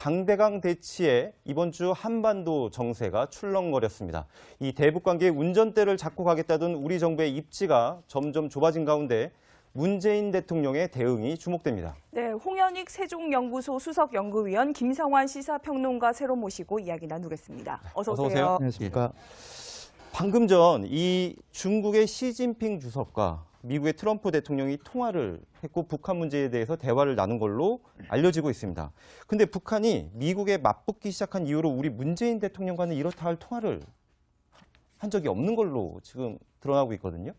강대강 대치에 이번 주 한반도 정세가 출렁거렸습니다. 이 대북 관계의 운전대를 잡고 가겠다던 우리 정부의 입지가 점점 좁아진 가운데 문재인 대통령의 대응이 주목됩니다. 네, 홍현익 세종연구소 수석연구위원, 김성환 시사평론가 새로 모시고 이야기 나누겠습니다. 어서 오세요. 안녕하십니까. 방금 전 이 중국의 시진핑 주석과 미국의 트럼프 대통령이 통화를 했고 북한 문제에 대해서 대화를 나눈 걸로 알려지고 있습니다. 근데 북한이 미국에 맞붙기 시작한 이후로 우리 문재인 대통령과는 이렇다 할 통화를 한 적이 없는 걸로 지금 드러나고 있거든요.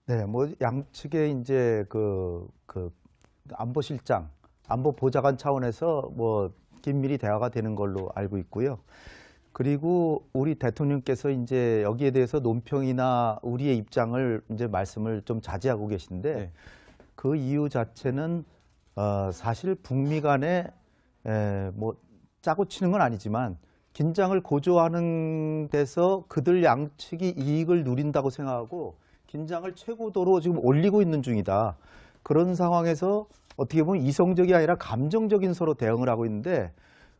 네, 뭐 양측의 이제 그 안보실장, 안보보좌관 차원에서 뭐 긴밀히 대화가 되는 걸로 알고 있고요. 그리고 우리 대통령께서 이제 여기에 대해서 논평이나 우리의 입장을 이제 말씀을 좀 자제하고 계신데 네. 그 이유 자체는 사실 북미 간에 뭐 짜고 치는 건 아니지만 긴장을 고조하는 데서 그들 양측이 이익을 누린다고 생각하고 긴장을 최고도로 지금 올리고 있는 중이다. 그런 상황에서 어떻게 보면 이성적이 아니라 감정적인 서로 대응을 하고 있는데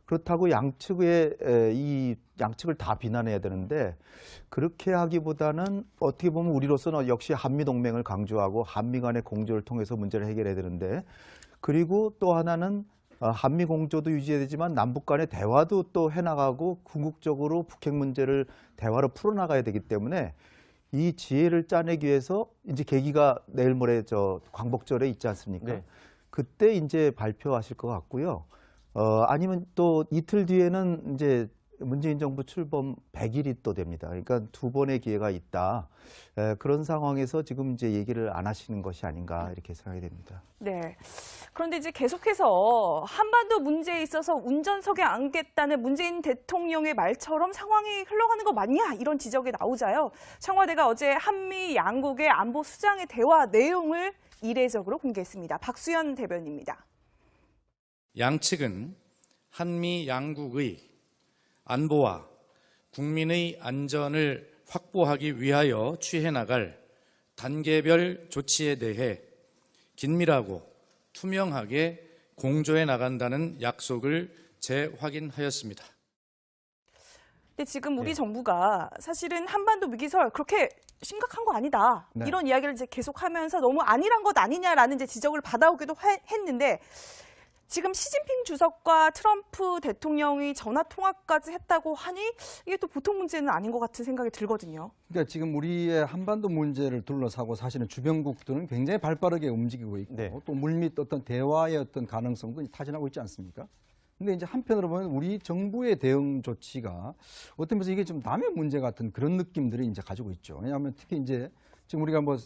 그렇다고 이 양측을 다 비난해야 되는데 그렇게 하기보다는 어떻게 보면 우리로서는 역시 한미동맹을 강조하고 한미 간의 공조를 통해서 문제를 해결해야 되는데 그리고 또 하나는 한미 공조도 유지해야 되지만 남북 간의 대화도 또 해나가고 궁극적으로 북핵 문제를 대화로 풀어나가야 되기 때문에 이 지혜를 짜내기 위해서 이제 계기가 내일 모레 광복절에 있지 않습니까? 네. 그때 이제 발표하실 것 같고요. 아니면 또 이틀 뒤에는 이제 문재인 정부 출범 100일이 또 됩니다. 그러니까 두 번의 기회가 있다. 그런 상황에서 지금 이제 얘기를 안 하시는 것이 아닌가 이렇게 생각이 됩니다. 네. 그런데 이제 계속해서 한반도 문제에 있어서 운전석에 앉겠다는 문재인 대통령의 말처럼 상황이 흘러가는 거 맞냐 이런 지적이 나오자요. 청와대가 어제 한미 양국의 안보 수장의 대화 내용을 이례적으로 공개했습니다. 박수현 대변인입니다. 양측은 한미 양국의 안보와 국민의 안전을 확보하기 위하여 취해 나갈 단계별 조치에 대해 긴밀하고 투명하게 공조해 나간다는 약속을 재확인하였습니다. 근데 지금 우리 정부가 사실은 한반도 위기설 그렇게 심각한 거 아니다. 네. 이런 이야기를 이제 계속하면서 너무 안일한 것 아니냐라는 이제 지적을 받아오기도 했는데 지금 시진핑 주석과 트럼프 대통령이 전화 통화까지 했다고 하니 이게 또 보통 문제는 아닌 것 같은 생각이 들거든요. 그러니까 지금 우리의 한반도 문제를 둘러싸고 사실은 주변국들은 굉장히 발빠르게 움직이고 있고 네. 또 물밑 어떤 대화의 어떤 가능성도 타진하고 있지 않습니까? 근데 이제 한편으로 보면 우리 정부의 대응 조치가 어떤 면에서 이게 좀 남의 문제 같은 그런 느낌들이 이제 가지고 있죠. 왜냐하면 특히 이제 지금 우리가 뭐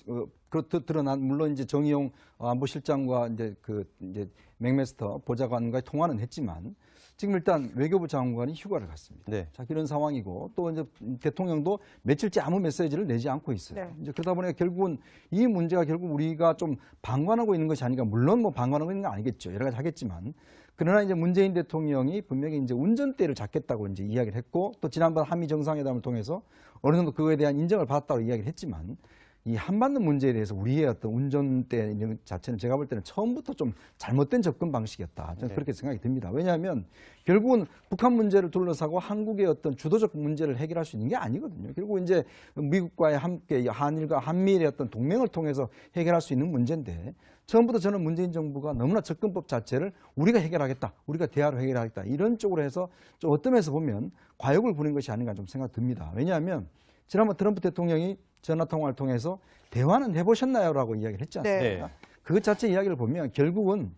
드러난 물론 이제 정의용 안보실장과 이제 맥메스터 보좌관과의 통화는 했지만 지금 일단 외교부 장관이 휴가를 갔습니다. 네. 자, 이런 상황이고 또 이제 대통령도 며칠째 아무 메시지를 내지 않고 있어요. 네. 이제 그러다 보니까 결국은 이 문제가 결국 우리가 좀 방관하고 있는 것이 아닌가. 물론 뭐 방관하고 있는 건 아니겠죠. 여러 가지 하겠지만 그러나 이제 문재인 대통령이 분명히 이제 운전대를 잡겠다고 이제 이야기를 했고 또 지난번 한미 정상회담을 통해서 어느 정도 그거에 대한 인정을 받았다고 이야기를 했지만 이 한반도 문제에 대해서 우리의 어떤 운전대 자체는 제가 볼 때는 처음부터 좀 잘못된 접근 방식이었다. 저는 네. 그렇게 생각이 듭니다. 왜냐하면 결국은 북한 문제를 둘러싸고 한국의 어떤 주도적 문제를 해결할 수 있는 게 아니거든요. 결국 이제 미국과의 함께 한일과 한미일의 어떤 동맹을 통해서 해결할 수 있는 문제인데 처음부터 저는 문재인 정부가 너무나 접근법 자체를 우리가 해결하겠다, 우리가 대화로 해결하겠다 이런 쪽으로 해서 좀 어떤 면에서 보면 과욕을 부린 것이 아닌가 좀 생각 듭니다. 왜냐하면 지난번 트럼프 대통령이 전화통화를 통해서 대화는 해보셨나요? 라고 이야기를 했지 않습니까? 네. 그 자체 이야기를 보면 결국은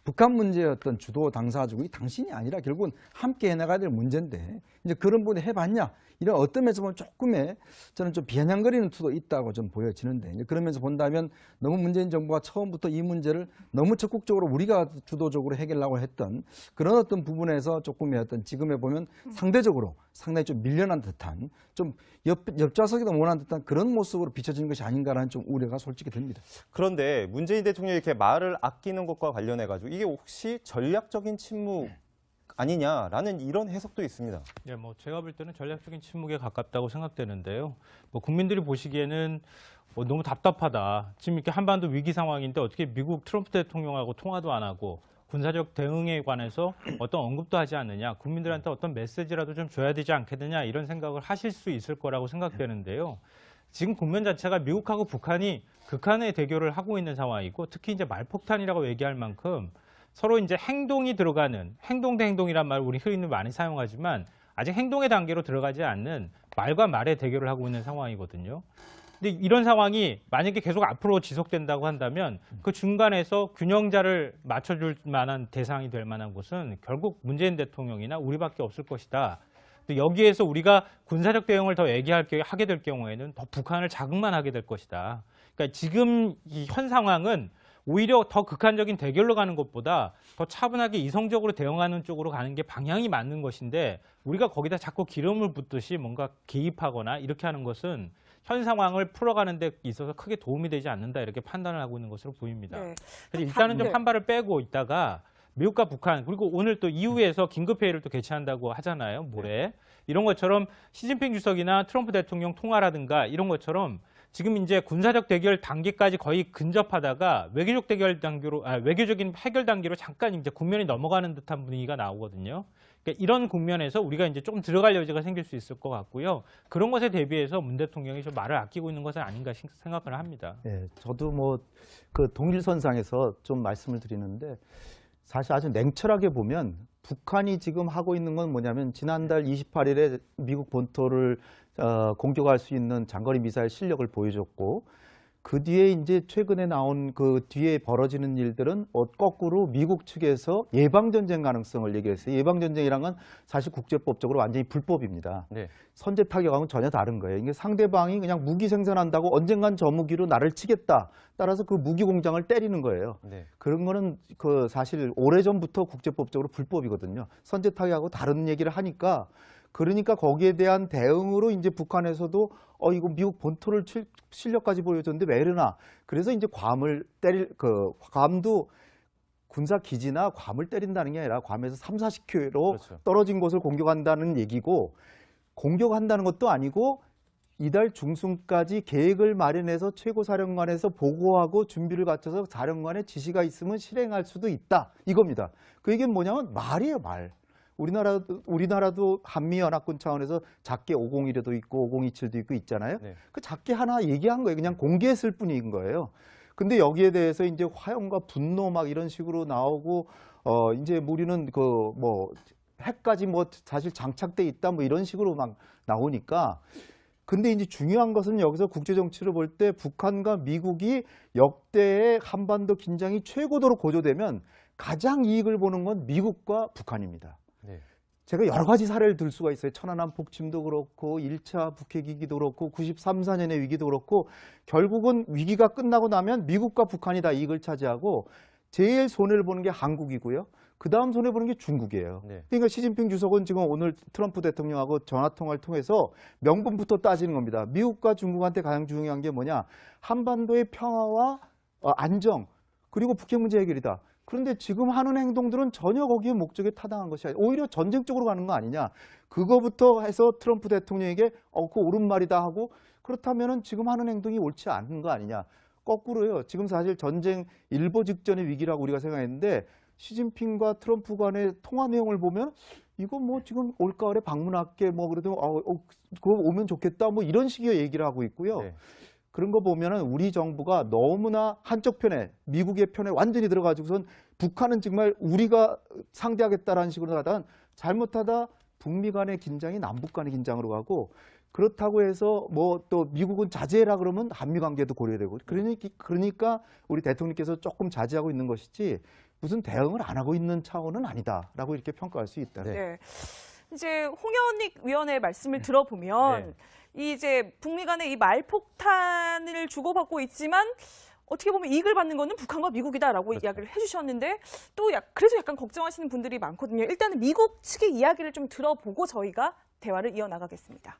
북한 문제의 어떤 주도 당사국이 당신이 아니라 결국은 함께 해나가야 될 문제인데 이제 그런 부분에 해봤냐? 이런 어떤 면에서 보면 조금의 저는 좀 비아냥거리는 투도 있다고 좀 보여지는데 이제 그런 면에서 본다면 너무 문재인 정부가 처음부터 이 문제를 너무 적극적으로 우리가 주도적으로 해결하려고 했던 그런 어떤 부분에서 조금의 어떤 지금에 보면 상대적으로 상당히 좀 밀려난 듯한 좀 옆좌석에도 못한 듯한 그런 모습으로 비춰지는 것이 아닌가라는 좀 우려가 솔직히 듭니다. 그런데 문재인 대통령이 이렇게 말을 아끼는 것과 관련해가지고 이게 혹시 전략적인 침묵 아니냐라는 이런 해석도 있습니다. 네, 뭐 제가 볼 때는 전략적인 침묵에 가깝다고 생각되는데요. 뭐 국민들이 보시기에는 너무 답답하다. 지금 이렇게 한반도 위기 상황인데 어떻게 미국 트럼프 대통령하고 통화도 안 하고 군사적 대응에 관해서 어떤 언급도 하지 않느냐, 국민들한테 어떤 메시지라도 좀 줘야 되지 않겠느냐 이런 생각을 하실 수 있을 거라고 생각되는데요. 지금 국면 자체가 미국하고 북한이 극한의 대결을 하고 있는 상황이고 특히 이제 말폭탄이라고 얘기할 만큼 서로 이제 행동이 들어가는 행동 대 행동이란 말 우리 흔히 많이 사용하지만 아직 행동의 단계로 들어가지 않는 말과 말의 대결을 하고 있는 상황이거든요. 근데 이런 상황이 만약에 계속 앞으로 지속된다고 한다면 그 중간에서 균형자를 맞춰줄 만한 대상이 될 만한 곳은 결국 문재인 대통령이나 우리밖에 없을 것이다. 여기에서 우리가 군사적 대응을 더 하게 될 경우에는 더 북한을 자극만 하게 될 것이다. 그러니까 지금 이 현 상황은 오히려 더 극한적인 대결로 가는 것보다 더 차분하게 이성적으로 대응하는 쪽으로 가는 게 방향이 맞는 것인데 우리가 거기다 자꾸 기름을 붓듯이 뭔가 개입하거나 이렇게 하는 것은 현 상황을 풀어가는 데 있어서 크게 도움이 되지 않는다 이렇게 판단을 하고 있는 것으로 보입니다. 네. 그래서 일단은 좀 한 발을 빼고 있다가 미국과 북한 그리고 오늘 또 이후에서 긴급회의를 또 개최한다고 하잖아요. 모레. 이런 것처럼 시진핑 주석이나 트럼프 대통령 통화라든가 이런 것처럼 지금 이제 군사적 대결 단계까지 거의 근접하다가 외교적인 해결 단계로 잠깐 이제 국면이 넘어가는 듯한 분위기가 나오거든요. 그러니까 이런 국면에서 우리가 이제 좀 들어갈 여지가 생길 수 있을 것 같고요. 그런 것에 대비해서 문 대통령이 좀 말을 아끼고 있는 것은 아닌가 생각을 합니다. 예, 저도 뭐 그 동일선상에서 좀 말씀을 드리는데 사실 아주 냉철하게 보면 북한이 지금 하고 있는 건 뭐냐면 지난달 28일에 미국 본토를 공격할 수 있는 장거리 미사일 실력을 보여줬고 그 뒤에 이제 최근에 나온 그 뒤에 벌어지는 일들은 거꾸로 미국 측에서 예방전쟁 가능성을 얘기했어요. 예방전쟁이란 건 사실 국제법적으로 완전히 불법입니다. 네. 선제 타격하고는 전혀 다른 거예요. 이게 상대방이 그냥 무기 생산한다고 언젠간 저 무기로 나를 치겠다. 따라서 그 무기 공장을 때리는 거예요. 네. 그런 거는 그 사실 오래전부터 국제법적으로 불법이거든요. 선제 타격하고 다른 얘기를 하니까 그러니까 거기에 대한 대응으로 이제 북한에서도 이거 미국 본토를 칠 실력까지 보여줬는데 왜 이러나. 그래서 이제 괌도 군사 기지나 괌을 때린다는 게 아니라 괌에서 3, 40km 그렇죠. 떨어진 곳을 공격한다는 얘기고 공격한다는 것도 아니고 이달 중순까지 계획을 마련해서 최고사령관에서 보고하고 준비를 갖춰서 사령관의 지시가 있으면 실행할 수도 있다. 이겁니다. 그 얘기는 뭐냐면 말이에요, 말. 우리나라도 한미연합군 차원에서 작게 501에도 있고 5027도 있고 있잖아요. 네. 그 작게 하나 얘기한 거예요. 그냥 공개했을 뿐인 거예요. 근데 여기에 대해서 이제 화염과 분노 막 이런 식으로 나오고 이제 우리는 그 뭐 핵까지 뭐 사실 장착돼 있다 뭐 이런 식으로 막 나오니까 근데 이제 중요한 것은 여기서 국제 정치를 볼 때 북한과 미국이 역대의 한반도 긴장이 최고도로 고조되면 가장 이익을 보는 건 미국과 북한입니다. 네. 제가 여러 가지 사례를 들 수가 있어요. 천안함 폭침도 그렇고 1차 북핵 위기도 그렇고 93, 4년의 위기도 그렇고 결국은 위기가 끝나고 나면 미국과 북한이 다 이익을 차지하고 제일 손해를 보는 게 한국이고요. 그 다음 손해보는 게 중국이에요. 네. 그러니까 시진핑 주석은 지금 오늘 트럼프 대통령하고 전화통화를 통해서 명분부터 따지는 겁니다. 미국과 중국한테 가장 중요한 게 뭐냐. 한반도의 평화와 안정 그리고 북핵 문제 해결이다. 그런데 지금 하는 행동들은 전혀 거기에 목적에 타당한 것이 아니라 오히려 전쟁 쪽으로 가는 거 아니냐. 그거부터 해서 트럼프 대통령에게 그거 옳은 말이다 하고 그렇다면은 지금 하는 행동이 옳지 않은 거 아니냐. 거꾸로요. 지금 사실 전쟁 일보 직전의 위기라고 우리가 생각했는데 시진핑과 트럼프 간의 통화 내용을 보면 이거 뭐 지금 올가을에 방문할게 뭐 그래도 그거 오면 좋겠다 뭐 이런 식의 얘기를 하고 있고요. 네. 그런 거 보면은 우리 정부가 너무나 한쪽 편에 미국의 편에 완전히 들어가지고선 북한은 정말 우리가 상대하겠다라는 식으로 하다가 잘못하다 북미 간의 긴장이 남북 간의 긴장으로 가고 그렇다고 해서 뭐 또 미국은 자제해라 그러면 한미 관계도 고려되고 그러니까 우리 대통령께서 조금 자제하고 있는 것이지 무슨 대응을 안 하고 있는 차원은 아니다라고 이렇게 평가할 수 있다. 네. 네. 이제 홍현익 위원의 말씀을 들어보면 이제 북미 간의 이 말폭탄을 주고받고 있지만 어떻게 보면 이익을 받는 거는 북한과 미국이다라고 이야기를 해주셨는데 또 그래서 약간 걱정하시는 분들이 많거든요. 일단은 미국 측의 이야기를 좀 들어보고 저희가 대화를 이어나가겠습니다.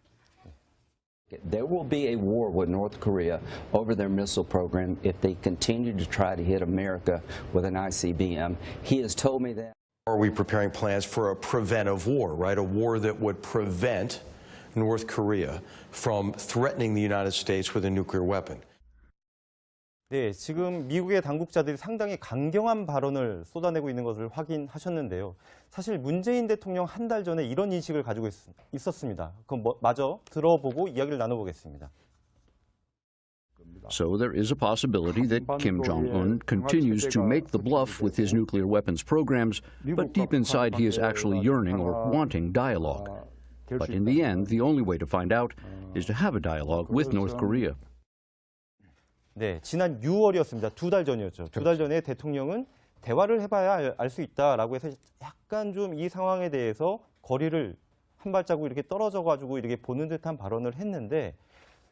There will be a war with North Korea over their missile program if they continue to try to hit America with an ICBM. He has told me that. Are we preparing plans for a preventive war, right? A war that would prevent North Korea from threatening the United States with a nuclear weapon? 네, 지금 미국의 당국자들이 상당히 강경한 발언을 쏟아내고 있는 것을 확인하셨는데요. 사실 문재인 대통령 한 달 전에 이런 인식을 가지고 있었습니다. 그럼 마저 들어보고 이야기를 나눠보겠습니다. So there is a possibility that Kim Jong-un continues to make the bluff with his nuclear weapons programs, but deep inside he is actually yearning or wanting dialogue. But in the end, the only way to find out is to have a dialogue with North Korea. 네, 지난 6월이었습니다. 2달 전이었죠. 2달 전에 대통령은 대화를 해봐야 알 수 있다라고 해서 약간 좀 이 상황에 대해서 거리를 한 발자국 이렇게 떨어져가지고 이렇게 보는 듯한 발언을 했는데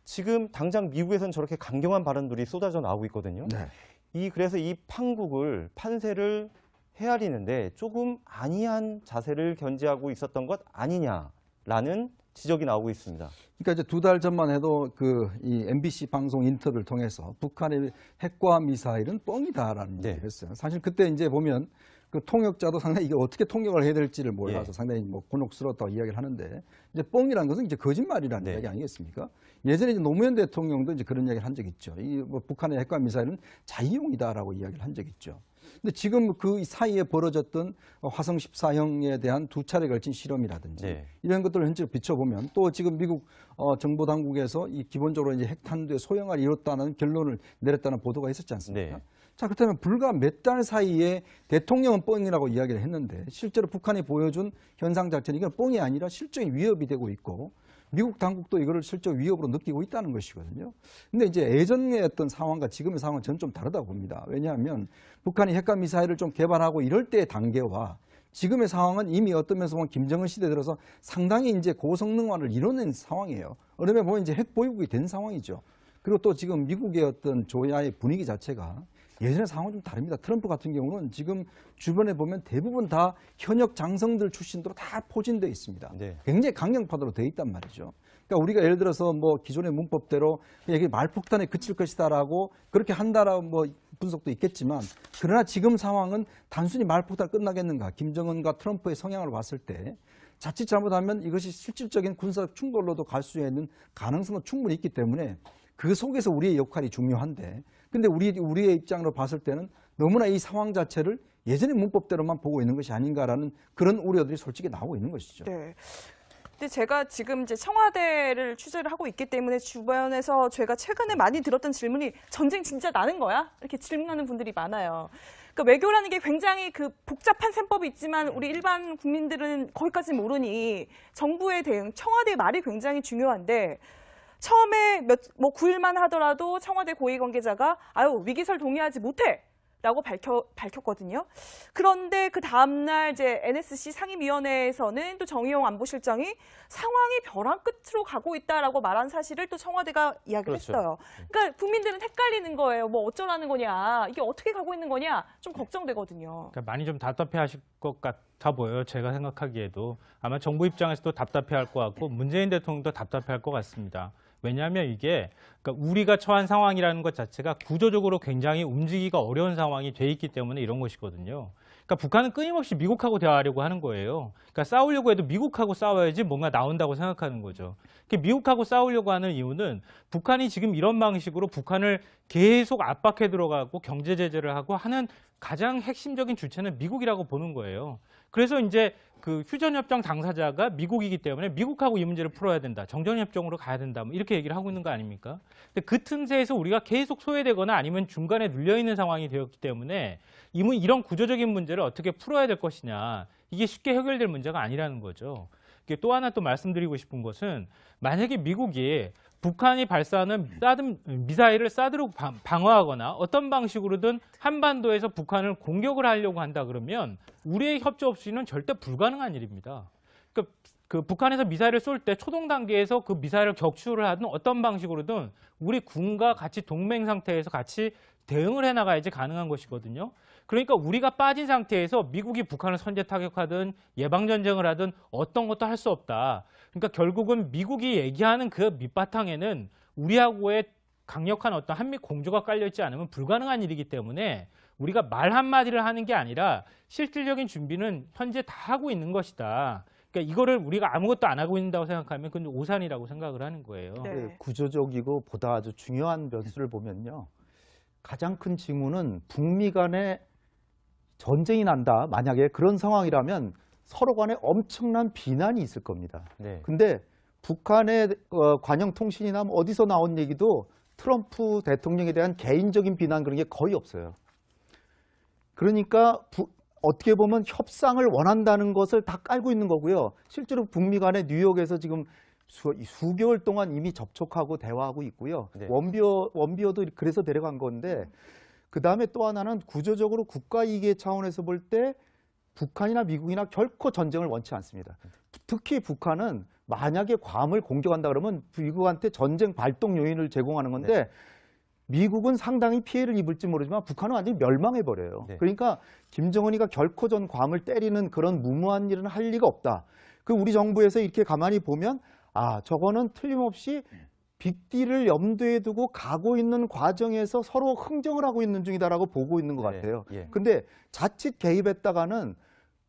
지금 당장 미국에서는 저렇게 강경한 발언들이 쏟아져 나오고 있거든요. 네. 그래서 이 판세를 헤아리는데 조금 안이한 자세를 견지하고 있었던 것 아니냐라는 지적이 나오고 있습니다. 그러니까 이제 2달 전만 해도 이 MBC 방송 인터뷰를 통해서 북한의 핵과 미사일은 뻥이다라는 얘기를 했어요. 사실 그때 이제 보면 그 통역자도 상당히 이게 어떻게 통역을 해야 될지를 몰라서 상당히 뭐 곤혹스러웠다고 이야기를 하는데 이제 뻥이라는 것은 이제 거짓말이라는 이야기 아니겠습니까? 예전에 이제 노무현 대통령도 이제 그런 이야기를 한 적이 있죠. 뭐 북한의 핵과 미사일은 자위용이다라고 이야기를 한 적이 있죠. 근데 지금 그 사이에 벌어졌던 화성 14형에 대한 2차례 걸친 실험이라든지 이런 것들을 현재로 비춰보면 또 지금 미국 정보 당국에서 이 기본적으로 이제 핵탄두의 소형화를 이뤘다는 결론을 내렸다는 보도가 있었지 않습니까? 자, 그렇다면 불과 몇 달 사이에 대통령은 뻥이라고 이야기를 했는데 실제로 북한이 보여준 현상 자체는 이건 뻥이 아니라 실적인 위협이 되고 있고 미국 당국도 이거를 실적 위협으로 느끼고 있다는 것이거든요. 근데 이제 예전의 어떤 상황과 지금의 상황은 저는 좀 다르다고 봅니다. 왜냐하면 북한이 핵과 미사일을 좀 개발하고 이럴 때의 단계와 지금의 상황은 이미 어떤 면에서 보면 김정은 시대 들어서 상당히 이제 고성능화를 이뤄낸 상황이에요. 어느 면에 보면 이제 핵 보유국이 된 상황이죠. 그리고 또 지금 미국의 어떤 조야의 분위기 자체가 예전의 상황은 좀 다릅니다. 트럼프 같은 경우는 지금 주변에 보면 대부분 다 현역 장성들 출신으로 다 포진되어 있습니다. 굉장히 강경파도로 되어 있단 말이죠. 그러니까 우리가 예를 들어서 뭐 기존의 문법대로 이게 말폭탄에 그칠 것이다라고 그렇게 한다라고 뭐 분석도 있겠지만 그러나 지금 상황은 단순히 말폭탄 끝나겠는가? 김정은과 트럼프의 성향을 봤을 때 자칫 잘못하면 이것이 실질적인 군사적 충돌로도 갈 수 있는 가능성은 충분히 있기 때문에 그 속에서 우리의 역할이 중요한데 근데 우리의 입장으로 봤을 때는 너무나 이 상황 자체를 예전의 문법대로만 보고 있는 것이 아닌가라는 그런 우려들이 솔직히 나오고 있는 것이죠. 네. 근데 제가 지금 이제 청와대를 취재를 하고 있기 때문에 주변에서 제가 최근에 많이 들었던 질문이 전쟁 진짜 나는 거야? 이렇게 질문하는 분들이 많아요. 그러니까 외교라는 게 굉장히 그 복잡한 셈법이 있지만 우리 일반 국민들은 거기까지 모르니 정부의 대응, 청와대의 말이 굉장히 중요한데 처음에 9일만 하더라도 청와대 고위 관계자가 위기설 동의하지 못해 라고 밝혔거든요. 그런데 그 다음날 이제 NSC 상임위원회에서는 또 정의용 안보실장이 상황이 벼랑 끝으로 가고 있다라고 말한 사실을 또 청와대가 이야기를 했어요. 그러니까 국민들은 헷갈리는 거예요. 뭐 어쩌라는 거냐, 이게 어떻게 가고 있는 거냐 좀 걱정되거든요. 그러니까 많이 좀 답답해하실 것 같아 보여요. 제가 생각하기에도 아마 정부 입장에서도 답답해할 것 같고 문재인 대통령도 답답해할 것 같습니다. 왜냐하면 이게 그러니까 우리가 처한 상황이라는 것 자체가 구조적으로 굉장히 움직이기가 어려운 상황이 돼 있기 때문에 이런 것이거든요. 그러니까 북한은 끊임없이 미국하고 대화하려고 하는 거예요. 그러니까 싸우려고 해도 미국하고 싸워야지 뭔가 나온다고 생각하는 거죠. 미국하고 싸우려고 하는 이유는 북한이 지금 이런 방식으로 북한을 계속 압박해 들어가고 경제 제재를 하고 하는 가장 핵심적인 주체는 미국이라고 보는 거예요. 그래서 이제 그 휴전협정 당사자가 미국이기 때문에 미국하고 이 문제를 풀어야 된다. 정전협정으로 가야 된다. 뭐 이렇게 얘기를 하고 있는 거 아닙니까? 근데 그 틈새에서 우리가 계속 소외되거나 아니면 중간에 눌려있는 상황이 되었기 때문에 이런 구조적인 문제를 어떻게 풀어야 될 것이냐. 이게 쉽게 해결될 문제가 아니라는 거죠. 또 하나 또 말씀드리고 싶은 것은 만약에 미국이 북한이 발사하는 미사일을 사드로 방어하거나 어떤 방식으로든 한반도에서 북한을 공격을 하려고 한다 그러면 우리의 협조 없이는 절대 불가능한 일입니다. 그러니까 그 북한에서 미사일을 쏠 때 초동 단계에서 그 미사일을 격추를 하든 어떤 방식으로든 우리 군과 같이 동맹 상태에서 같이 대응을 해나가야지 가능한 것이거든요. 그러니까 우리가 빠진 상태에서 미국이 북한을 선제 타격하든 예방전쟁을 하든 어떤 것도 할 수 없다. 그러니까 결국은 미국이 얘기하는 그 밑바탕에는 우리하고의 강력한 어떤 한미 공조가 깔려있지 않으면 불가능한 일이기 때문에 우리가 말 한마디를 하는 게 아니라 실질적인 준비는 현재 다 하고 있는 것이다. 그러니까 이거를 우리가 아무것도 안 하고 있다고 생각하면 그건 오산이라고 생각을 하는 거예요. 구조적이고 보다 아주 중요한 변수를 보면요. 가장 큰 징후는 북미 간에 전쟁이 난다. 만약에 그런 상황이라면 서로 간에 엄청난 비난이 있을 겁니다. 네. 근데 북한의 관영 통신이나 뭐 어디서 나온 얘기도 트럼프 대통령에 대한 개인적인 비난 그런 게 거의 없어요. 그러니까 어떻게 보면 협상을 원한다는 것을 다 깔고 있는 거고요. 실제로 북미 간에 뉴욕에서 지금 수개월 동안 이미 접촉하고 대화하고 있고요. 네. 원비어도 그래서 데려간 건데 그다음에 또 하나는 구조적으로 국가 이익의 차원에서 볼 때 북한이나 미국이나 결코 전쟁을 원치 않습니다. 특히 북한은 만약에 괌을 공격한다 그러면 미국한테 전쟁 발동 요인을 제공하는 건데 네. 미국은 상당히 피해를 입을지 모르지만 북한은 완전히 멸망해버려요. 네. 그러니까 김정은이가 결코 전 괌을 때리는 그런 무모한 일은 할 리가 없다. 그 우리 정부에서 이렇게 가만히 보면 아 저거는 틀림없이 빅딜을 염두에 두고 가고 있는 과정에서 서로 흥정을 하고 있는 중이다라고 보고 있는 것 같아요. 예. 근데 자칫 개입했다가는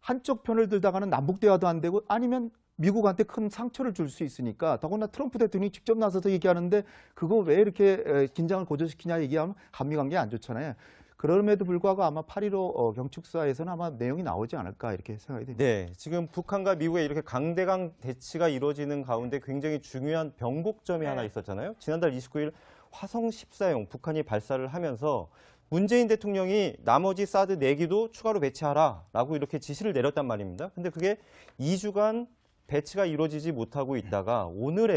한쪽 편을 들다가는 남북 대화도 안 되고 아니면 미국한테 큰 상처를 줄 수 있으니까 더구나 트럼프 대통령이 직접 나서서 얘기하는데 그거 왜 이렇게 긴장을 고조시키냐 얘기하면 한미 관계 안 좋잖아요. 그럼에도 불구하고 아마 8.15 경축사에서는 아마 내용이 나오지 않을까 이렇게 생각이 됩니다. 네, 지금 북한과 미국의 이렇게 강대강 대치가 이루어지는 가운데 굉장히 중요한 변곡점이 하나 있었잖아요. 지난달 29일 화성 14형 북한이 발사를 하면서 문재인 대통령이 나머지 사드 4기도 추가로 배치하라라고 이렇게 지시를 내렸단 말입니다. 근데 그게 2주간 배치가 이루어지지 못하고 있다가 오늘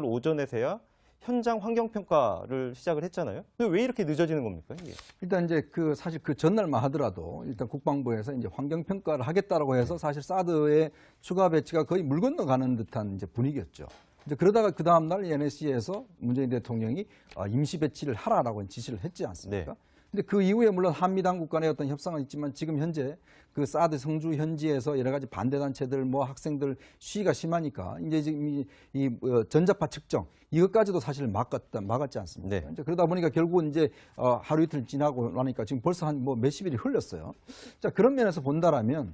오전에서야 현장 환경평가를 시작을 했잖아요. 근데 왜 이렇게 늦어지는 겁니까? 이게? 일단 이제 사실 그 전날만 하더라도 일단 국방부에서 이제 환경평가를 하겠다라고 해서 사실 사드의 추가 배치가 거의 물 건너가는 듯한 이제 분위기였죠. 이제 그러다가 그 다음날 NSC에서 문재인 대통령이 임시 배치를 하라라고 지시를 했지 않습니까? 네. 근데 그 이후에 물론 한미 당국 간의 어떤 협상은 있지만 지금 현재 그 사드 성주 현지에서 여러 가지 반대 단체들 뭐 학생들 시위가 심하니까 이제 지금 이 전자파 측정 이것까지도 사실 막았지 않습니까? 네. 이제 그러다 보니까 결국은 이제 하루 이틀 지나고 나니까 지금 벌써 한 뭐 몇십 일이 흘렀어요. 자, 그런 면에서 본다라면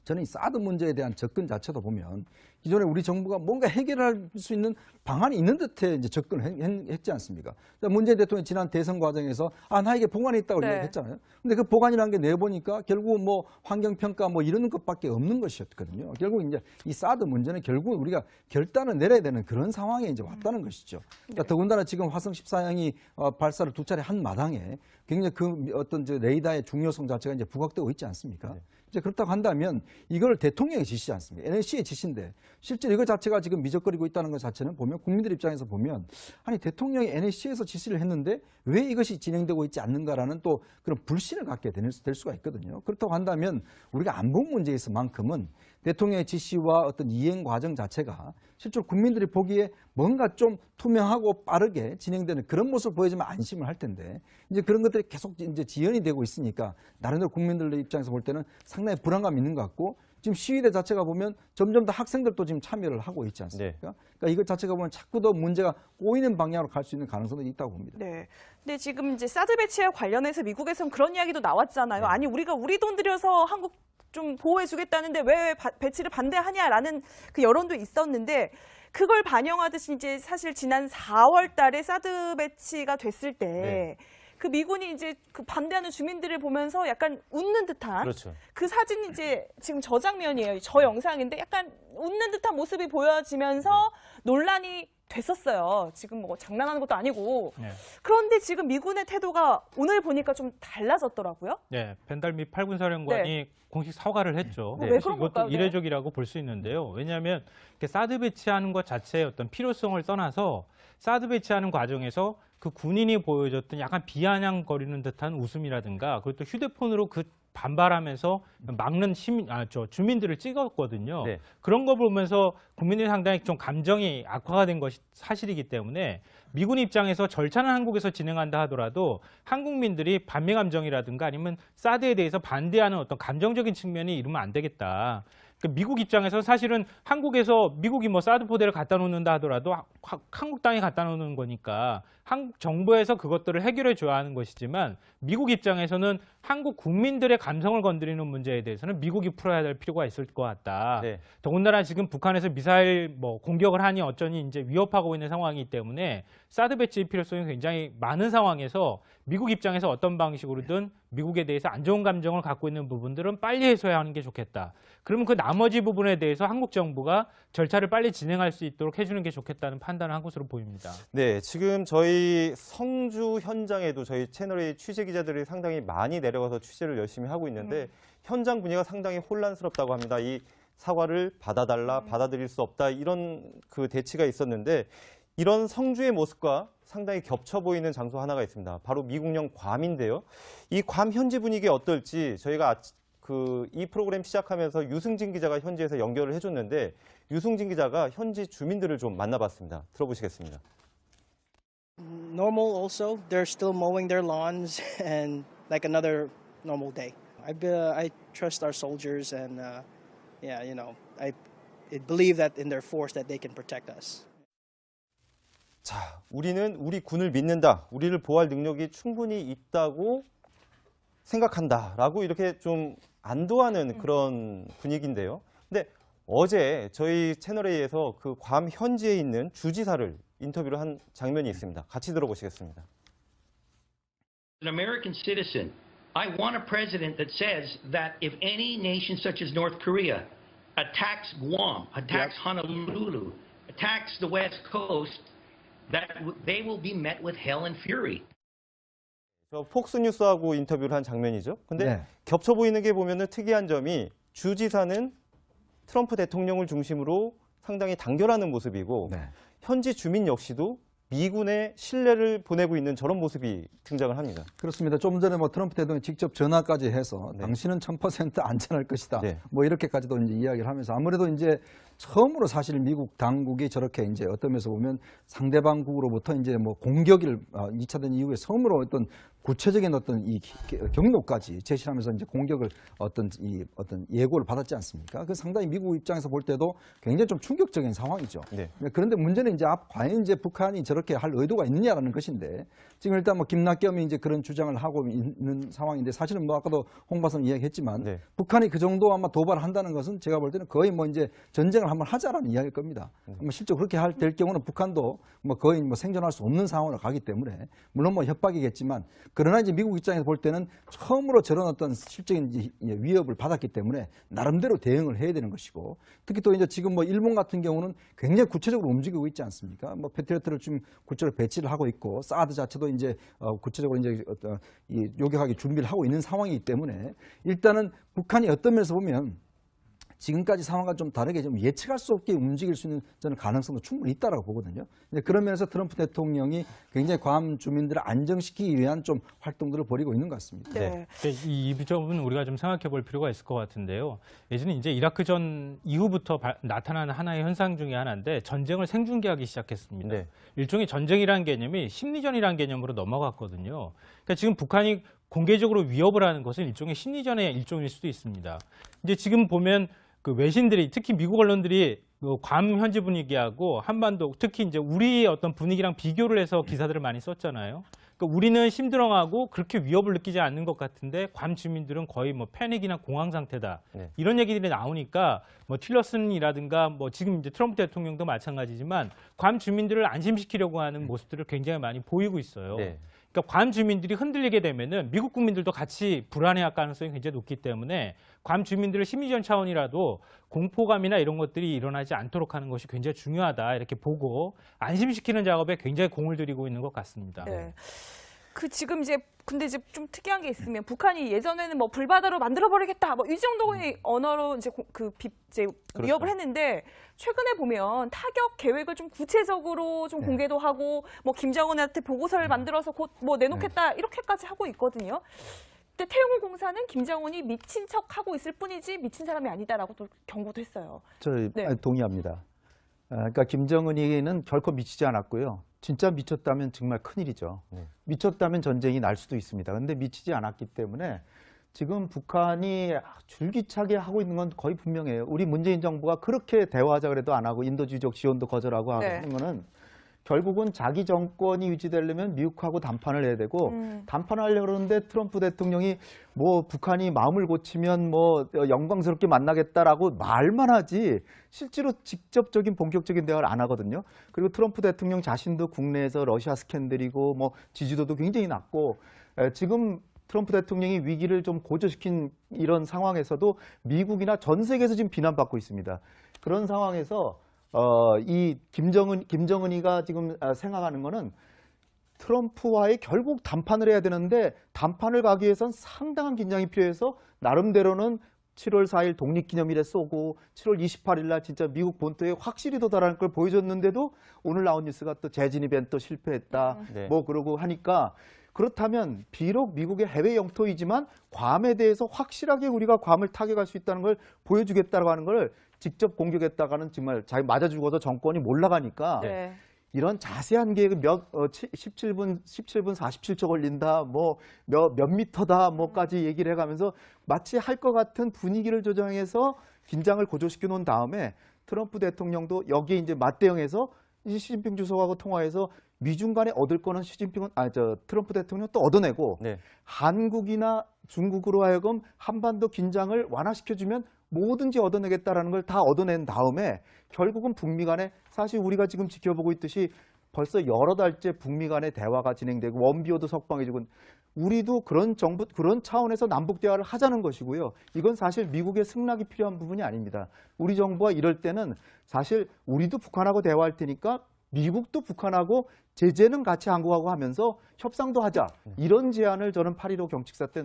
저는 이 사드 문제에 대한 접근 자체도 보면 기존에 우리 정부가 뭔가 해결할 수 있는 방안이 있는 듯해 이제 접근을 했지 않습니까? 문재인 대통령이 지난 대선 과정에서 나에게 보관이 있다고 네. 했잖아요. 근데 그 보관이라는 게 내보니까 결국 뭐 환경평가 뭐 이런 것밖에 없는 것이었거든요. 결국 이제 이 사드 문제는 결국 우리가 결단을 내려야 되는 그런 상황에 이제 왔다는 것이죠. 그러니까 더군다나 지금 화성 14형이 발사를 2차례 한 마당에 굉장히 그 어떤 레이더의 중요성 자체가 이제 부각되고 있지 않습니까? 네. 이제 그렇다고 한다면 이걸 대통령이 지시지 않습니까? NSC의 지시인데 실제로 이거 자체가 지금 미적거리고 있다는 것 자체는 보면 국민들 입장에서 보면 아니 대통령이 NSC에서 지시를 했는데 왜 이것이 진행되고 있지 않는가라는 또 그런 불신을 갖게 될 수가 있거든요. 그렇다고 한다면 우리가 안보 문제에서만큼은 대통령의 지시와 어떤 이행 과정 자체가 실제로 국민들이 보기에 뭔가 좀 투명하고 빠르게 진행되는 그런 모습을 보여주면 안심을 할 텐데 이제 그런 것들이 계속 이제 지연이 되고 있으니까 나름대로 국민들의 입장에서 볼 때는 상당히 불안감이 있는 것 같고 지금 시위대 자체가 보면 점점 더 학생들도 지금 참여를 하고 있지 않습니까? 네. 그러니까 이것 자체가 보면 자꾸 더 문제가 꼬이는 방향으로 갈 수 있는 가능성도 있다고 봅니다. 네. 근데 지금 이제 사드 배치와 관련해서 미국에서는 그런 이야기도 나왔잖아요. 아니 우리가 우리 돈 들여서 한국 좀 보호해주겠다는데 왜 배치를 반대하냐라는 그 여론도 있었는데 그걸 반영하듯이 이제 사실 지난 4월달에 사드 배치가 됐을 때. 그 미군이 이제 그 반대하는 주민들을 보면서 약간 웃는 듯한 그렇죠. 그 사진이 이제 지금 저 장면이에요. 저 영상인데 약간 웃는 듯한 모습이 보여지면서 논란이 됐었어요. 지금 뭐 장난하는 것도 아니고. 네. 그런데 지금 미군의 태도가 오늘 보니까 좀 달라졌더라고요. 네, 벤달미 8군 사령관이 공식 사과를 했죠. 왜 사실 그런 이것도 걸까요? 네. 이례적이라고 볼 수 있는데요. 왜냐하면 이렇게 사드 배치하는 것 자체의 어떤 필요성을 떠나서 사드 배치하는 과정에서 그 군인이 보여줬던 약간 비아냥거리는 듯한 웃음이라든가 그리고 또 휴대폰으로 그 반발하면서 막는 주민들을 찍었거든요. 네. 그런 거 보면서 국민들이 상당히 좀 감정이 악화가 된 것이 사실이기 때문에 미군 입장에서 절차는 한국에서 진행한다 하더라도 한국민들이 반미 감정이라든가 아니면 사드에 대해서 반대하는 어떤 감정적인 측면이 이루면 안 되겠다. 그러니까 미국 입장에서 사실은 한국에서 미국이 뭐 사드 포대를 갖다 놓는다 하더라도 한국 땅에 갖다 놓는 거니까 한국 정부에서 그것들을 해결해 줘야 하는 것이지만 미국 입장에서는 한국 국민들의 감성을 건드리는 문제에 대해서는 미국이 풀어야 될 필요가 있을 것 같다. 네. 더군다나 지금 북한에서 미사일 뭐 공격을 하니 어쩌니 이제 위협하고 있는 상황이기 때문에 사드 배치의 필요성이 굉장히 많은 상황에서 미국 입장에서 어떤 방식으로든 미국에 대해서 안 좋은 감정을 갖고 있는 부분들은 빨리 해소하는 게 좋겠다. 그러면 그 나머지 부분에 대해서 한국 정부가 절차를 빨리 진행할 수 있도록 해주는 게 좋겠다는 판단을 한 것으로 보입니다. 네, 지금 저희 성주 현장에도 저희 채널의 취재 기자들이 상당히 많이 내려가서 취재를 열심히 하고 있는데 현장 분위기가 상당히 혼란스럽다고 합니다. 이 사과를 받아달라, 받아들일 수 없다 이런 그 대치가 있었는데 이런 성주의 모습과 상당히 겹쳐 보이는 장소 하나가 있습니다. 바로 미국령 괌인데요. 이 괌 현지 분위기 어떨지 저희가 이 프로그램 시작하면서 유승진 기자가 현지에서 연결을 해줬는데 유승진 기자가 현지 주민들을 좀 만나봤습니다. 들어보시겠습니다. Normal also. They're still mowing their lawns and like another normal day. I trust our soldiers and yeah, you know, I believe that in their force that they can protect us. 자, 우리는 우리 군을 믿는다. 우리를 보호할 능력이 충분히 있다고 생각한다라고 이렇게 좀 안도하는 그런 분위기인데요. 근데 어제 저희 채널A에서 그 괌 현지에 있는 주지사를 인터뷰를 한 장면이 있습니다. 같이 들어보시겠습니다. As an American citizen, I want a president that says that if any nation such as North Korea attacks Guam, attacks Honolulu, attacks the West Coast, that they will be met with hell and fury. 폭스뉴스하고 인터뷰를 한 장면이죠. 근데 네. 겹쳐 보이는 게 보면은 특이한 점이 주지사는 트럼프 대통령을 중심으로 상당히 단결하는 모습이고 네. 현지 주민 역시도 미군의 신뢰를 보내고 있는 저런 모습이 등장을 합니다. 그렇습니다. 좀 전에 뭐 트럼프 대통령이 직접 전화까지 해서 네. 당신은 1000% 안전할 것이다. 네. 뭐 이렇게까지도 이제 이야기를 하면서 아무래도 이제 처음으로 사실 미국 당국이 저렇게 이제 어떤 면에서 보면 상대방국으로부터 이제 뭐 공격을 2차 대전 이후에 처음으로 어떤 구체적인 어떤 이 경로까지 제시하면서 이제 공격을 어떤 예고를 받았지 않습니까? 그 상당히 미국 입장에서 볼 때도 굉장히 좀 충격적인 상황이죠. 네. 그런데 문제는 이제 과연 이제 북한이 저렇게 할 의도가 있느냐라는 것인데 지금 일단 뭐 김낙겸이 이제 그런 주장을 하고 있는 상황인데 사실은 뭐 아까도 홍 박사님 이야기했지만 네. 북한이 그 정도 아마 도발을 한다는 것은 제가 볼 때는 거의 뭐 이제 전쟁을 한번 하자라는 이야기일 겁니다. 뭐 실제 그렇게 될 경우는 북한도 뭐 거의 뭐 생존할 수 없는 상황으로 가기 때문에 물론 뭐 협박이겠지만 그러나 이제 미국 입장에서 볼 때는 처음으로 저런 어떤 실적인 위협을 받았기 때문에 나름대로 대응을 해야 되는 것이고 특히 또 이제 지금 뭐 일본 같은 경우는 굉장히 구체적으로 움직이고 있지 않습니까? 뭐 패트리어트를 좀 구체적으로 배치를 하고 있고 사드 자체도 이제 구체적으로 이제 요격하기 준비를 하고 있는 상황이기 때문에 일단은 북한이 어떤 면에서 보면 지금까지 상황과 좀 다르게 좀 예측할 수 없게 움직일 수 있는 저는 가능성도 충분히 있다라고 보거든요. 그런 면에서 트럼프 대통령이 굉장히 괌 주민들을 안정시키기 위한 좀 활동들을 벌이고 있는 것 같습니다. 네. 이 점은 우리가 좀 생각해 볼 필요가 있을 것 같은데요. 예전에 이제 이라크전 이후부터 나타나는 하나의 현상 중에 하나인데 전쟁을 생중계하기 시작했습니다. 네. 일종의 전쟁이라는 개념이 심리전이라는 개념으로 넘어갔거든요. 그러니까 지금 북한이 공개적으로 위협을 하는 것은 일종의 심리전의 일종일 수도 있습니다. 이제 지금 보면 그 외신들이 특히 미국 언론들이 괌 현지 분위기하고 한반도 특히 이제 우리의 어떤 분위기랑 비교를 해서 기사들을 많이 썼잖아요. 그러니까 우리는 심드렁하고 그렇게 위협을 느끼지 않는 것 같은데 괌 주민들은 거의 뭐 패닉이나 공황 상태다. 네. 이런 얘기들이 나오니까 뭐 틸러슨이라든가 뭐 지금 이제 트럼프 대통령도 마찬가지지만 괌 주민들을 안심시키려고 하는 모습들을 굉장히 많이 보이고 있어요. 네. 그러니까 괌 주민들이 흔들리게 되면은 미국 국민들도 같이 불안해할 가능성이 굉장히 높기 때문에 괌 주민들을 심리전 차원이라도 공포감이나 이런 것들이 일어나지 않도록 하는 것이 굉장히 중요하다 이렇게 보고 안심시키는 작업에 굉장히 공을 들이고 있는 것 같습니다. 네. 지금 이제 근데 이제 좀 특이한 게 있으면 북한이 예전에는 뭐 불바다로 만들어버리겠다 뭐 이 정도의 언어로 이제 위협을 했는데 최근에 보면 타격 계획을 좀 구체적으로 좀 공개도 하고 뭐 김정은한테 보고서를 만들어서 곧 뭐 내놓겠다 이렇게까지 하고 있거든요. 근데 태용호 공사는 김정은이 미친 척하고 있을 뿐이지 미친 사람이 아니다라고 또 경고도 했어요. 네. 동의합니다. 그러니까 김정은이는 결코 미치지 않았고요. 진짜 미쳤다면 정말 큰일이죠. 네. 미쳤다면 전쟁이 날 수도 있습니다. 그런데 미치지 않았기 때문에 지금 북한이 줄기차게 하고 있는 건 거의 분명해요. 우리 문재인 정부가 그렇게 대화하자 그래도 안 하고 인도주의적 지원도 거절하고 하는 거는 결국은 자기 정권이 유지되려면 미국하고 담판을 해야 되고 담판을 하려고 그러는데 트럼프 대통령이 뭐 북한이 마음을 고치면 뭐 영광스럽게 만나겠다라고 말만 하지 실제로 직접적인 본격적인 대화를 안 하거든요. 그리고 트럼프 대통령 자신도 국내에서 러시아 스캔들이고 뭐 지지도도 굉장히 낮고 지금 트럼프 대통령이 위기를 좀 고조시킨 이런 상황에서도 미국이나 전 세계에서 지금 비난받고 있습니다. 그런 상황에서 이 김정은이가 지금 생각하는 거는 트럼프와의 결국 담판을 해야 되는데 담판을 가기 위해선 상당한 긴장이 필요해서 나름대로는 7월 4일 독립기념일에 쏘고 7월 28일 날 진짜 미국 본토에 확실히 도달하는 걸 보여줬는데도 오늘 나온 뉴스가 또 재진입엔 또 실패했다. 네. 뭐 그러고 하니까 그렇다면 비록 미국의 해외 영토이지만 괌에 대해서 확실하게 우리가 괌을 타격할 수 있다는 걸 보여주겠다고 하는 걸 직접 공격했다가는 정말 자기 맞아 죽어서 정권이 몰락하니까 네. 이런 자세한 계획을 17분 47초 걸린다, 뭐 몇 미터다, 뭐까지 얘기를 해가면서 마치 할 것 같은 분위기를 조정해서 긴장을 고조시켜 놓은 다음에 트럼프 대통령도 여기에 이제 맞대응해서 시진핑 주석하고 통화해서 미중 간에 얻을 거는 트럼프 대통령 또 얻어내고 네. 한국이나 중국으로 하여금 한반도 긴장을 완화시켜주면 뭐든지 얻어내겠다라는 걸 다 얻어낸 다음에 결국은 북미 간에 사실 우리가 지금 지켜보고 있듯이 벌써 여러 달째 북미 간의 대화가 진행되고 원비어도 석방해지고 우리도 그런 차원에서 남북 대화를 하자는 것이고요. 이건 사실 미국의 승낙이 필요한 부분이 아닙니다. 우리 정부가 이럴 때는 사실 우리도 북한하고 대화할 테니까 미국도 북한하고 제재는 같이 한국하고 하면서 협상도 하자. 이런 제안을 저는 8.15 경칙사 때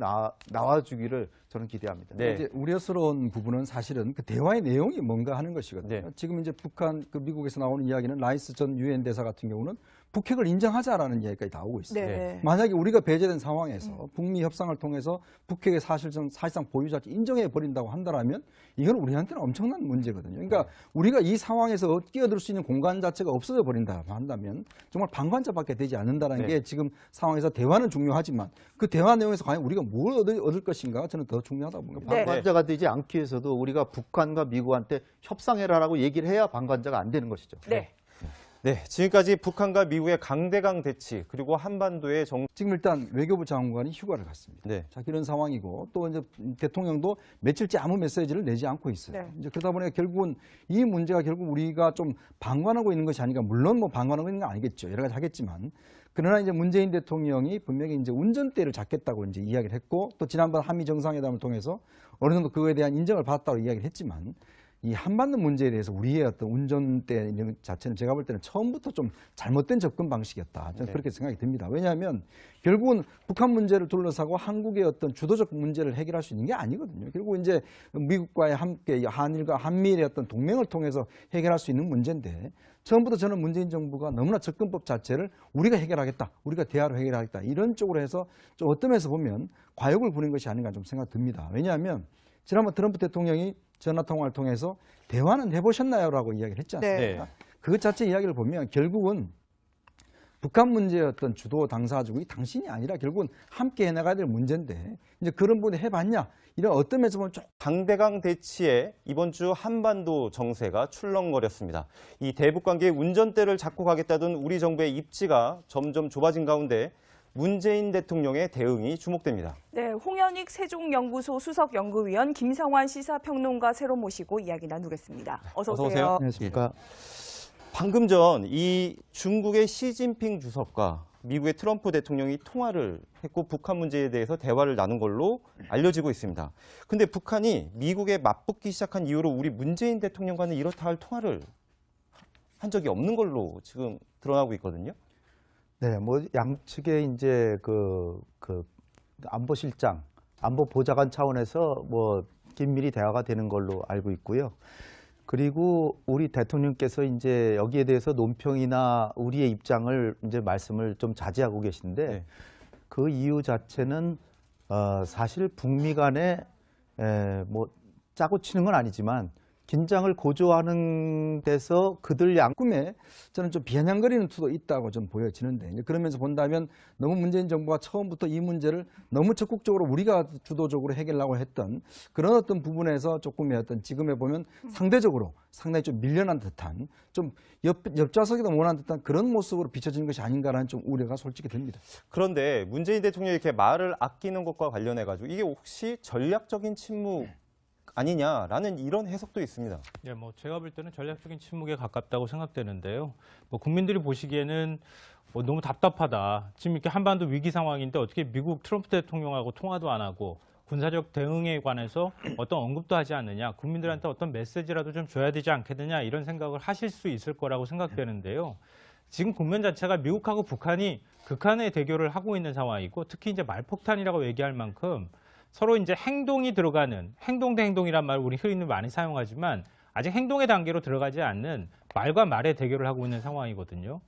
나와주기를 저는 기대합니다. 네. 이제 우려스러운 부분은 사실은 그 대화의 내용이 뭔가 하는 것이거든요. 네. 지금 이제 북한, 미국에서 나오는 이야기는 라이스 전 유엔 대사 같은 경우는 북핵을 인정하자라는 이야기까지 나오고 있어요. 네. 만약에 우리가 배제된 상황에서 북미 협상을 통해서 북핵의 사실상 보유 자체 인정해 버린다고 한다면 이건 우리한테는 엄청난 문제거든요. 그러니까 우리가 이 상황에서 끼어들 수 있는 공간 자체가 없어져 버린다 한다면 정말 방관자밖에 되지 않는다는 게 지금 상황에서 대화는 중요하지만 그 대화 내용에서 과연 우리가 뭘 얻을 것인가 저는 더 중요하다고 봅니다. 네. 방관자가 되지 않기 위해서도 우리가 북한과 미국한테 협상해라라고 얘기를 해야 방관자가 안 되는 것이죠. 네. 네, 지금까지 북한과 미국의 강대강 대치 그리고 한반도의 지금 일단 외교부 장관이 휴가를 갔습니다. 네. 자, 이런 상황이고 또 이제 대통령도 며칠째 아무 메시지를 내지 않고 있어요. 네. 이제 그러다 보니까 결국은 이 문제가 결국 우리가 좀 방관하고 있는 것이 아닌가. 물론 뭐 방관하고 있는 건 아니겠죠. 여러 가지 하겠지만. 그러나 이제 문재인 대통령이 분명히 이제 운전대를 잡겠다고 이제 이야기를 했고 또 지난번 한미 정상회담을 통해서 어느 정도 그거에 대한 인정을 받았다고 이야기를 했지만 이 한반도 문제에 대해서 우리의 어떤 운전대 자체는 제가 볼 때는 처음부터 좀 잘못된 접근 방식이었다. 저는 그렇게 생각이 듭니다. 왜냐하면 결국은 북한 문제를 둘러싸고 한국의 어떤 주도적 문제를 해결할 수 있는 게 아니거든요. 결국 이제 미국과의 함께 한일과 한미일의 어떤 동맹을 통해서 해결할 수 있는 문제인데 처음부터 저는 문재인 정부가 너무나 접근법 자체를 우리가 해결하겠다, 우리가 대화로 해결하겠다 이런 쪽으로 해서 좀 어떤 면에서 보면 과욕을 부린 것이 아닌가 좀 생각 듭니다. 왜냐하면 지난번 트럼프 대통령이 전화통화를 통해서 대화는 해보셨나요? 라고 이야기를 했지 않습니까? 네. 그 자체 이야기를 보면 결국은 북한 문제의 어떤 주도 당사국이 당신이 아니라 결국은 함께 해나가야 될 문제인데 이제 그런 분이 해봤냐? 이런 어떤 면에서 보면 강대강 대치에 이번 주 한반도 정세가 출렁거렸습니다. 이 대북 관계의 운전대를 잡고 가겠다던 우리 정부의 입지가 점점 좁아진 가운데 문재인 대통령의 대응이 주목됩니다. 네, 홍현익 세종연구소 수석연구위원 김성환 시사평론가 새로 모시고 이야기 나누겠습니다. 어서 오세요. 안녕하십니까. 방금 전 이 중국의 시진핑 주석과 미국의 트럼프 대통령이 통화를 했고 북한 문제에 대해서 대화를 나눈 걸로 알려지고 있습니다. 근데 북한이 미국에 맞붙기 시작한 이후로 우리 문재인 대통령과는 이렇다 할 통화를 한 적이 없는 걸로 지금 드러나고 있거든요. 네, 뭐 양측의 이제 그 안보실장, 안보보좌관 차원에서 뭐 긴밀히 대화가 되는 걸로 알고 있고요. 그리고 우리 대통령께서 이제 여기에 대해서 논평이나 우리의 입장을 이제 말씀을 좀 자제하고 계신데 네. 그 이유 자체는 사실 북미 간에 뭐 짜고 치는 건 아니지만 긴장을 고조하는 데서 그들 꿈에 저는 좀 비아냥거리는 투도 있다고 좀 보여지는데, 이제 그러면서 본다면 너무 문재인 정부가 처음부터 이 문제를 너무 적극적으로 우리가 주도적으로 해결하려고 했던 그런 어떤 부분에서 조금의 어떤 지금에 보면 상대적으로 상당히 좀 밀려난 듯한, 좀 옆좌석에도 못한 듯한 그런 모습으로 비춰지는 것이 아닌가라는 좀 우려가 솔직히 듭니다. 그런데 문재인 대통령이 이렇게 말을 아끼는 것과 관련해 가지고 이게 혹시 전략적인 침묵 아니냐라는 이런 해석도 있습니다. 네, 뭐 제가 볼 때는 전략적인 침묵에 가깝다고 생각되는데요. 뭐 국민들이 보시기에는 너무 답답하다. 지금 이렇게 한반도 위기 상황인데 어떻게 미국 트럼프 대통령하고 통화도 안 하고 군사적 대응에 관해서 어떤 언급도 하지 않느냐. 국민들한테 어떤 메시지라도 좀 줘야 되지 않겠느냐 이런 생각을 하실 수 있을 거라고 생각되는데요. 지금 국면 자체가 미국하고 북한이 극한의 대결을 하고 있는 상황이고 특히 이제 말폭탄이라고 얘기할 만큼 서로 이제 행동이 들어가는 행동 대 행동이란 말 우리 흔히 많이 사용하지만 아직 행동의 단계로 들어가지 않는 말과 말의 대결을 하고 있는 상황이거든요.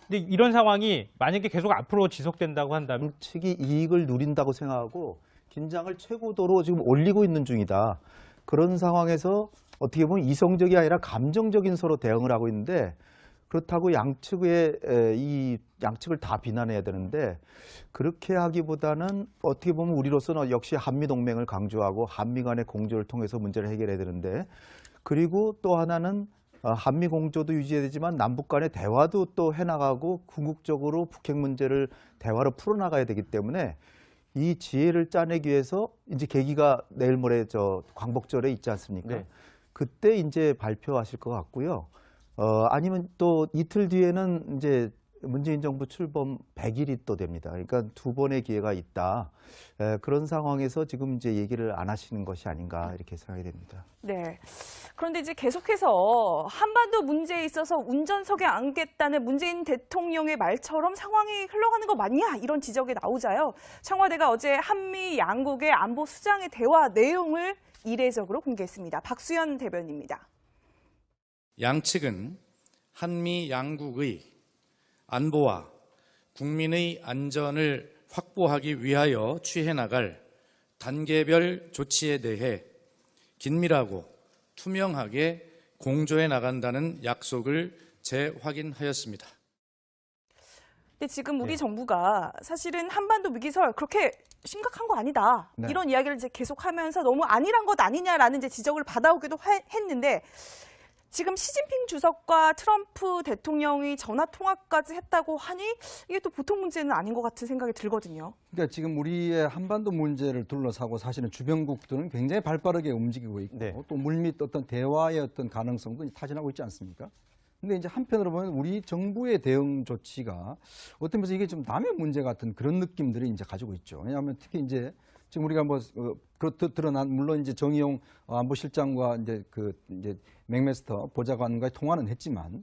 근데 이런 상황이 만약에 계속 앞으로 지속된다고 한다면 측이 이익을 누린다고 생각하고 긴장을 최고도로 지금 올리고 있는 중이다. 그런 상황에서 어떻게 보면 이성적이 아니라 감정적인 서로 대응을 하고 있는데 그렇다고 양측을 다 비난해야 되는데 그렇게 하기보다는 어떻게 보면 우리로서는 역시 한미동맹을 강조하고 한미 간의 공조를 통해서 문제를 해결해야 되는데 그리고 또 하나는 한미 공조도 유지해야 되지만 남북 간의 대화도 또 해나가고 궁극적으로 북핵 문제를 대화로 풀어나가야 되기 때문에 이 지혜를 짜내기 위해서 이제 계기가 내일 모레 광복절에 있지 않습니까? 네. 그때 이제 발표하실 것 같고요. 아니면 또 이틀 뒤에는 이제 문재인 정부 출범 100일이 또 됩니다. 그러니까 두 번의 기회가 있다. 그런 상황에서 지금 이제 얘기를 안 하시는 것이 아닌가 이렇게 생각이 됩니다. 네. 그런데 이제 계속해서 한반도 문제에 있어서 운전석에 앉겠다는 문재인 대통령의 말처럼 상황이 흘러가는 거 맞냐 이런 지적이 나오자요. 청와대가 어제 한미 양국의 안보 수장의 대화 내용을 이례적으로 공개했습니다. 박수현 대변인입니다. 양측은 한미 양국의 안보와 국민의 안전을 확보하기 위하여 취해 나갈 단계별 조치에 대해 긴밀하고 투명하게 공조해 나간다는 약속을 재확인하였습니다. 근데 지금 우리 정부가 사실은 한반도 위기설 그렇게 심각한 거 아니다. 네. 이런 이야기를 이제 계속하면서 너무 안일한 것 아니냐라는 이제 지적을 받아오기도 했는데 지금 시진핑 주석과 트럼프 대통령이 전화 통화까지 했다고 하니 이게 또 보통 문제는 아닌 것 같은 생각이 들거든요. 그러니까 지금 우리의 한반도 문제를 둘러싸고 사실은 주변국들은 굉장히 발빠르게 움직이고 있고 네. 또 물밑 어떤 대화의 어떤 가능성도 타진하고 있지 않습니까? 근데 이제 한편으로 보면 우리 정부의 대응 조치가 어떤 면에서 이게 좀 남의 문제 같은 그런 느낌들이 이제 가지고 있죠. 왜냐하면 특히 이제 지금 우리가 뭐 드러난 물론 이제 정의용 안보실장과 이제 맥메스터 보좌관과의 통화는 했지만